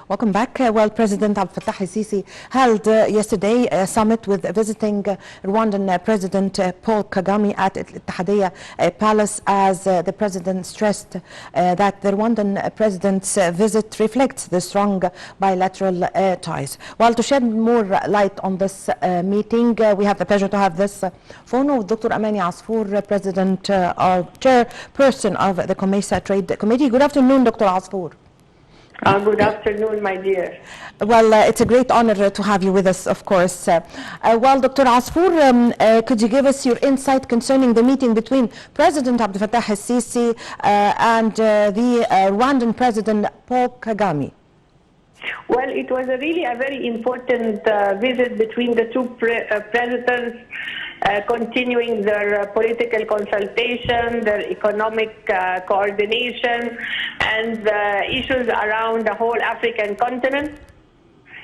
Welcome back. Well, President Abdel Fattah AlSissi held yesterday a summit with visiting Rwandan President Paul Kagame at Ittihadiyya Palace, as the president stressed that the Rwandan president's visit reflects the strong bilateral ties. Well, to shed more light on this meeting, we have the pleasure to have this phone with Dr. Amany Asfour, President or Chairperson of the COMESA Trade Committee. Good afternoon, Dr. Asfour. Good afternoon, my dear. Well, it's a great honor to have you with us, of course. Well, Dr. Asfour, could you give us your insight concerning the meeting between President Abdel Fattah AlSissi and the Rwandan President Paul Kagame? Well, it was really a very important visit between the two presidents, continuing their political consultation, their economic coordination, and the issues around the whole African continent.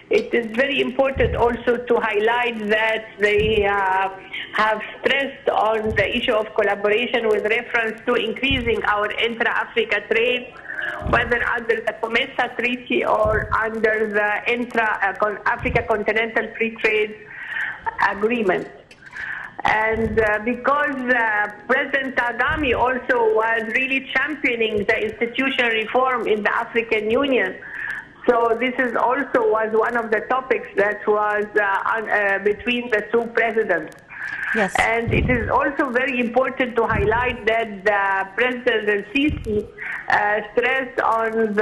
It is very important also to highlight that they have stressed on the issue of collaboration with reference to increasing our intra-Africa trade, whether under the COMESA Treaty or under the Intra-Africa Continental Free Trade Agreement. And because President Kagame also was really championing the institutional reform in the African Union, so this is also was one of the topics that was between the two presidents. Yes. And it is also very important to highlight that President AlSissi stressed on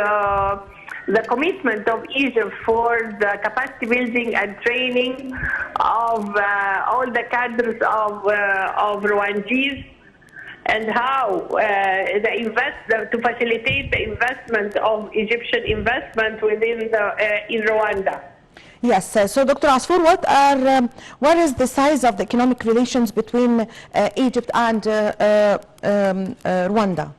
the commitment of Egypt for the capacity building and training of all the cadres of Rwandese, and how to facilitate the investment of Egyptian investment within in Rwanda. Yes. So, Dr. Asfour, what is the size of the economic relations between Egypt and Rwanda?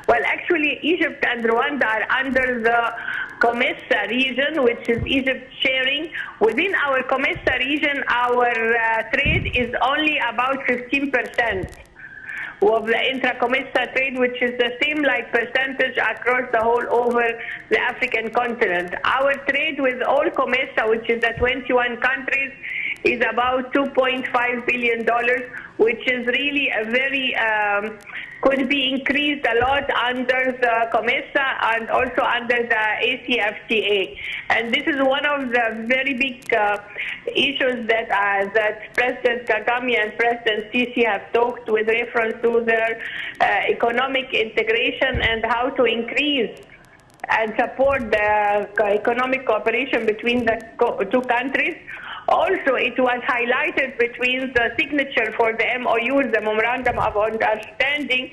Well, actually, Egypt and Rwanda are under the COMESA region, which is Egypt sharing. Within our COMESA region, our trade is only about 15% of the intra-COMESA trade, which is the same like percentage across the whole over the African continent. Our trade with all COMESA, which is the 21 countries, is about $2.5 billion, which is really a very could be increased a lot under the COMESA and also under the ACFTA. And this is one of the very big issues that President Kagame and President AlSissi have talked with reference to their economic integration and how to increase and support the economic cooperation between the two countries. Also, it was highlighted between the signature for the MOUs, the Memorandum of Understanding,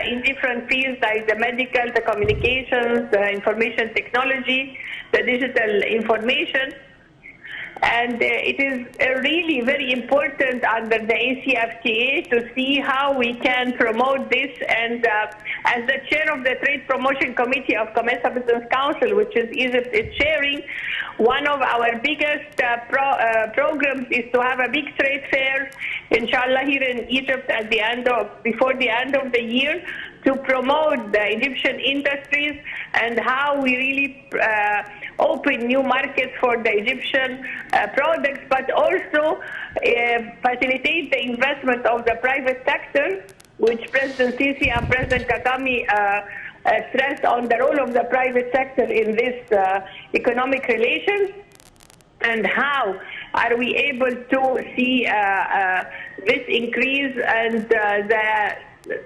in different fields like the medical, the communications, the information technology, the digital information. And it is really very important under the ACFTA to see how we can promote this. And as the chair of the Trade Promotion Committee of COMESA Business Council, which is Egypt is chairing, one of our biggest programs is to have a big trade fair, inshallah, here in Egypt at the before the end of the year, to promote the Egyptian industries and how we really open new markets for the Egyptian products, but also facilitate the investment of the private sector, which President AlSissi and President Kagame stressed on the role of the private sector in this economic relations, and how are we able to see this increase and the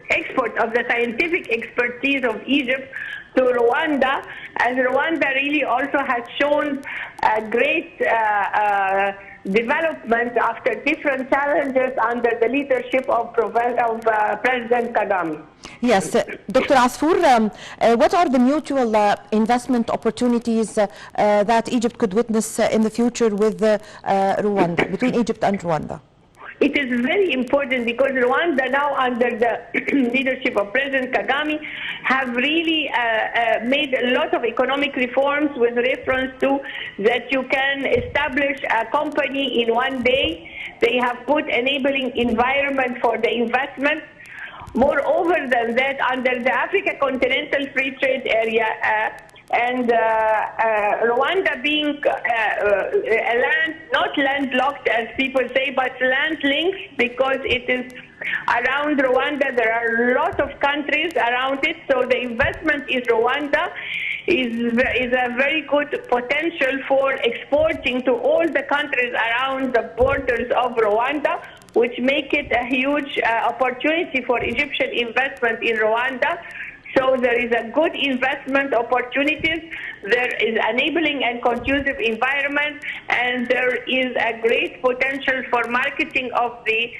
export of the scientific expertise of Egypt to Rwanda, as Rwanda really also has shown a great development after different challenges under the leadership of President Kagame. Yes, Dr. Asfour, what are the mutual investment opportunities that Egypt could witness in the future with Rwanda, between Egypt and Rwanda? It is very important because Rwanda now, under the leadership of President Kagame, have really made a lot of economic reforms with reference to that you can establish a company in one day. They have put enabling environment for the investment. Moreover than that, under the Africa Continental Free Trade Area, and Rwanda being a land, not landlocked as people say, but land linked, because it is around Rwanda. There are a lot of countries around it, so the investment in Rwanda is a very good potential for exporting to all the countries around the borders of Rwanda, which make it a huge opportunity for Egyptian investment in Rwanda. So there is a good investment opportunities, there is enabling and conducive environment, and there is a great potential for marketing of the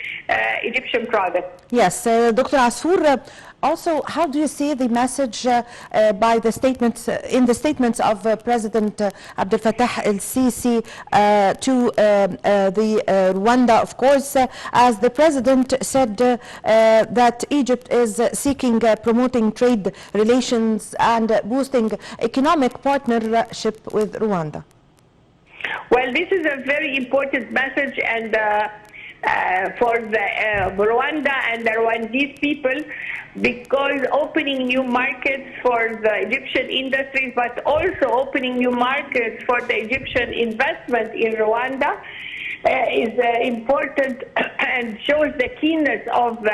Egyptian product. Yes, Dr. Asfour, also, how do you see the message by the statements in the statements of President Abdel Fattah AlSissi to the Rwanda, of course, as the president said that Egypt is seeking promoting trade relations and boosting economic partnership with Rwanda? Well, this is a very important message, and for the Rwanda and the Rwandese people, because opening new markets for the Egyptian industries, but also opening new markets for the Egyptian investment in Rwanda is important and shows the keenness of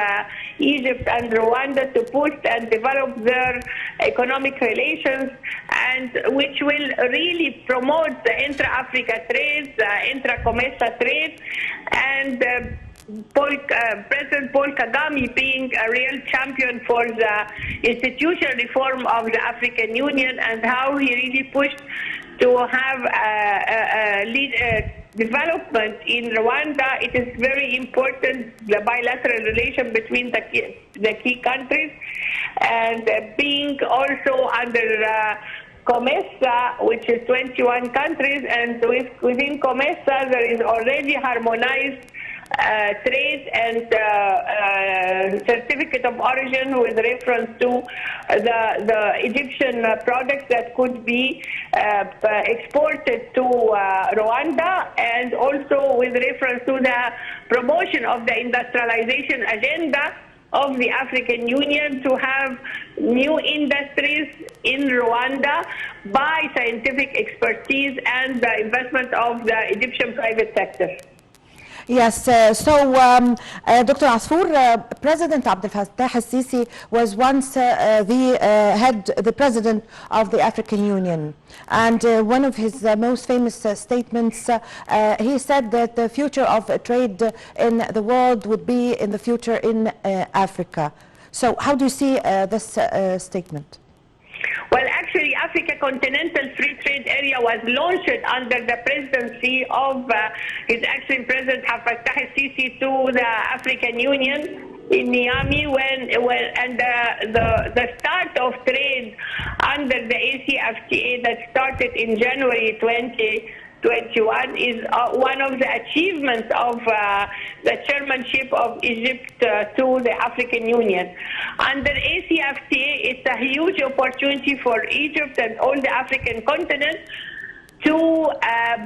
Egypt and Rwanda to boost and develop their economic relations, and which will really promote the intra-Africa trade, the intra-COMESA trade, and President Paul Kagame being a real champion for the institutional reform of the African Union, and how he really pushed to have development in Rwanda. It is very important, the bilateral relation between the key countries, and being also under COMESA, which is 21 countries, and within COMESA there is already harmonized trade and certificate of origin with reference to the Egyptian products that could be exported to Rwanda, and also with reference to the promotion of the industrialization agenda of the African Union to have new industries in Rwanda by scientific expertise and the investment of the Egyptian private sector. Yes, Dr. Asfour, President Abdel Fattah AlSissi was once the president of the African Union, and one of his most famous statements, he said that the future of trade in the world would be in the future in Africa. So how do you see this statement? Well, actually, Africa Continental Free Trade Area was launched under the presidency of His Excellency President Fattah AlSissi to the African Union in Niamey, and the start of trade under the ACFTA that started in January 2021 is one of the achievements of the chairmanship of Egypt to the African Union. Under ACFTA, it's a huge opportunity for Egypt and all the African continent to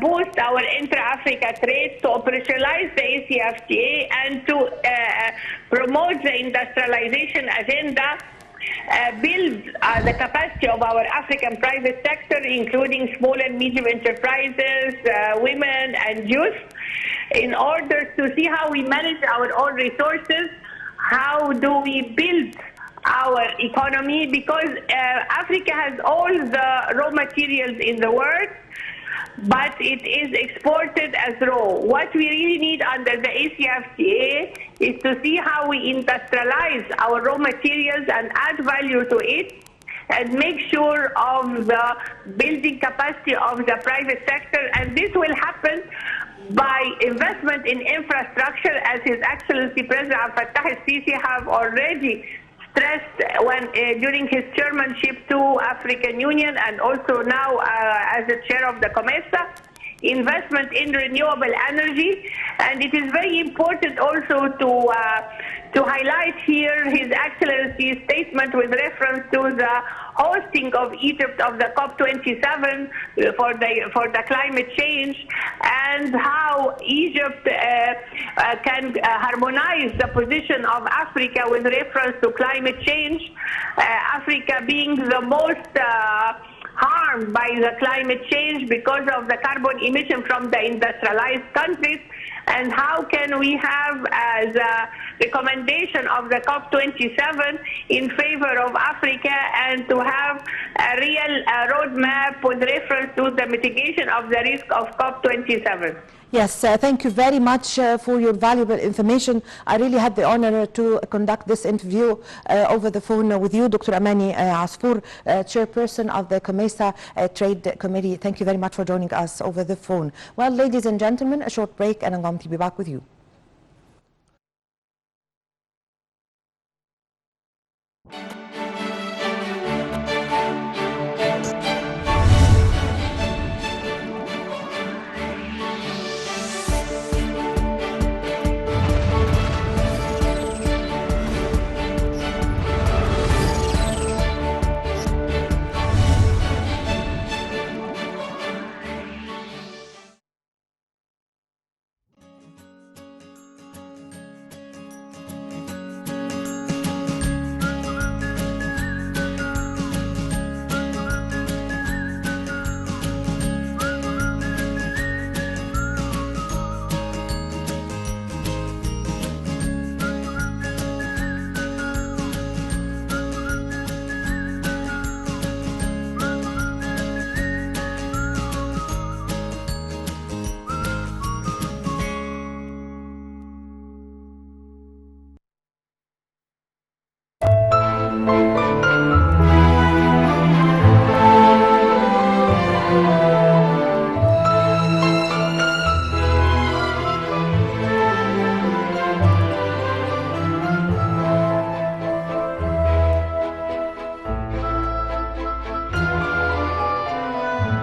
boost our intra-Africa trade, to operationalize the ACFTA, and to promote the industrialization agenda, build the capacity of our African private sector, including small and medium enterprises, women and youth, in order to see how we manage our own resources, how do we build our economy, because Africa has all the raw materials in the world, but it is exported as raw. What we really need under the ACFTA is to see how we industrialize our raw materials and add value to it, and make sure of the building capacity of the private sector. And this will happen by investment in infrastructure, as His Excellency President Fattah AlSissi have already stressed during his chairmanship to African Union, and also now as the chair of the COMESA, investment in renewable energy. And it is very important also to highlight here His Excellency's statement with reference to the hosting of Egypt of the COP27 for the climate change, and how Egypt can harmonize the position of Africa with reference to climate change. Africa being the most harmed by the climate change because of the carbon emission from the industrialized countries, and how can we have as a recommendation of the COP27 in favor of Africa and to have a real roadmap with reference to the mitigation of the risk of COP27. Yes, thank you very much for your valuable information. I really had the honor to conduct this interview over the phone with you, Dr. Amany Asfour, chairperson of the COMESA Trade Committee. Thank you very much for joining us over the phone. Well, ladies and gentlemen, a short break and I'm going to be back with you.